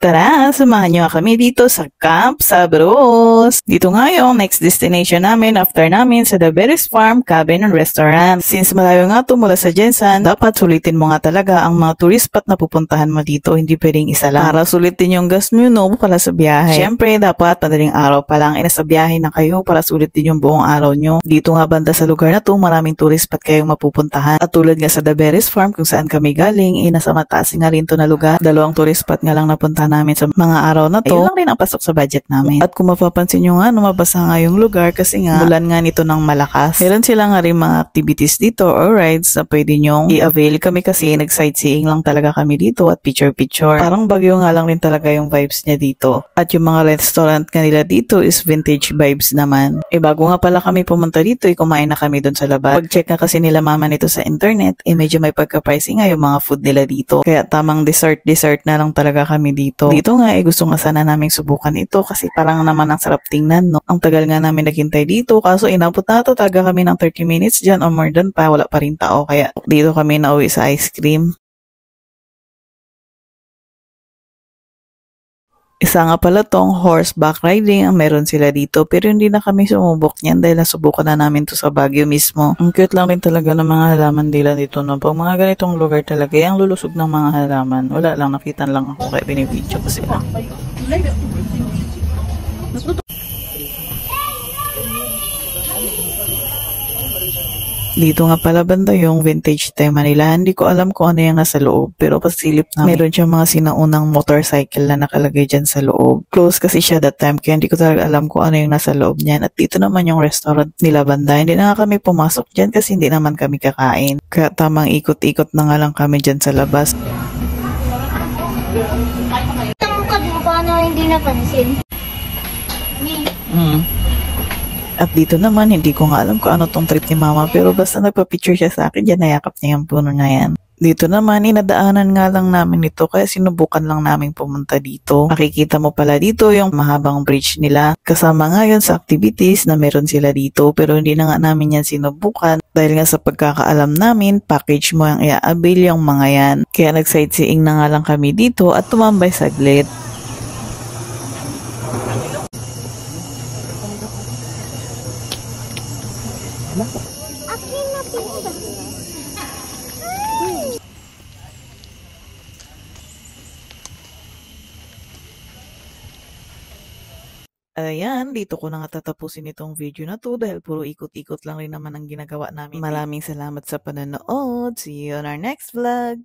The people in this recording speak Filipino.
Tara, samahan niyo kami dito sa Camp Sabros. Dito nga yung next destination namin after namin sa The Berries Farm Cabin and Restaurant. Since malayo nga ito mula sa Jensan, dapat sulitin mo nga talaga ang mga tourist spot na pupuntahan mo dito. Hindi pwedeng isa lang. Para sulitin yung gas mo, no, para sa biyahe. Siyempre, dapat madaling araw pa lang sa biyahe na kayo para sulitin yung buong araw nyo. Dito nga banda sa lugar na to, maraming tourist spot kayong mapupuntahan. At tulad nga sa The Berries Farm kung saan kami galing, nasa mataas nga rin to na lugar. 2 tourist spot nga lang napunta namin sa mga araw na to. Ayun lang rin ang pasok sa budget namin. At kung mapapansin nyo nga, lumabasa nga yung lugar kasi nga bulan nga nito ng malakas. Meron sila nga rin mga activities dito or rides na pwede nyong i-avail. Kami kasi nag-sightseeing lang talaga kami dito at picture-picture. Parang Bagyo nga lang rin talaga yung vibes niya dito. At yung mga restaurant nga nila dito is vintage vibes naman. Bago nga pala kami pumunta dito, kumain na kami doon sa labas. Pag-check nga kasi nila mama nito sa internet, medyo may pagka-pricey nga yung mga food nila dito. Kaya tamang dessert na lang talaga kami dito. Dito nga gusto nga sana naming subukan ito kasi parang naman ang sarap tingnan, no? Ang tagal nga namin naghintay dito kaso inabot na ito talaga kami ng 30 minutes dyan or more than pa, wala pa rin tao kaya dito kami nauwi sa ice cream. Isa nga pala tong horseback riding ang meron sila dito pero hindi na kami sumubok niyan dahil nasubukan na namin to sa Baguio mismo. Ang cute lang rin talaga ng mga halaman nila dito, no? Pag mga ganitong lugar talaga, ang lulusog ng mga halaman. Wala lang, nakita lang ako kaya binibidyo ko sila. Dito nga pala banda yung vintage tema nila. Hindi ko alam kung ano yung nasa loob. Pero pasilip na meron siyang mga sinaunang motorcycle na nakalagay dyan sa loob. Close kasi siya that time kaya hindi ko talaga alam kung ano yung nasa loob niyan. At dito naman yung restaurant nila banda. Hindi na kami pumasok dyan kasi hindi naman kami kakain. Kaya tamang ikot-ikot na nga lang kami dyan sa labas. Paano hindi napansin? At dito naman, hindi ko nga alam kung ano tong trip ni mama pero basta nagpa-picture siya sa akin, dyan nayakap niya yung puno na yan. Dito naman, inadaanan nga lang namin ito kaya sinubukan lang namin pumunta dito. Makikita mo pala dito yung mahabang bridge nila. Kasama nga yun sa activities na meron sila dito pero hindi na nga namin yan sinubukan dahil nga sa pagkakaalam namin, package mo yung i-avail yung mga yan. Kaya nag-sightseeing na nga lang kami dito at tumambay saglit. Ayan, dito ko na nga tatapusin itong video na to dahil puro ikot-ikot lang rin naman ang ginagawa namin. Maraming salamat sa panonood. See you on our next vlog!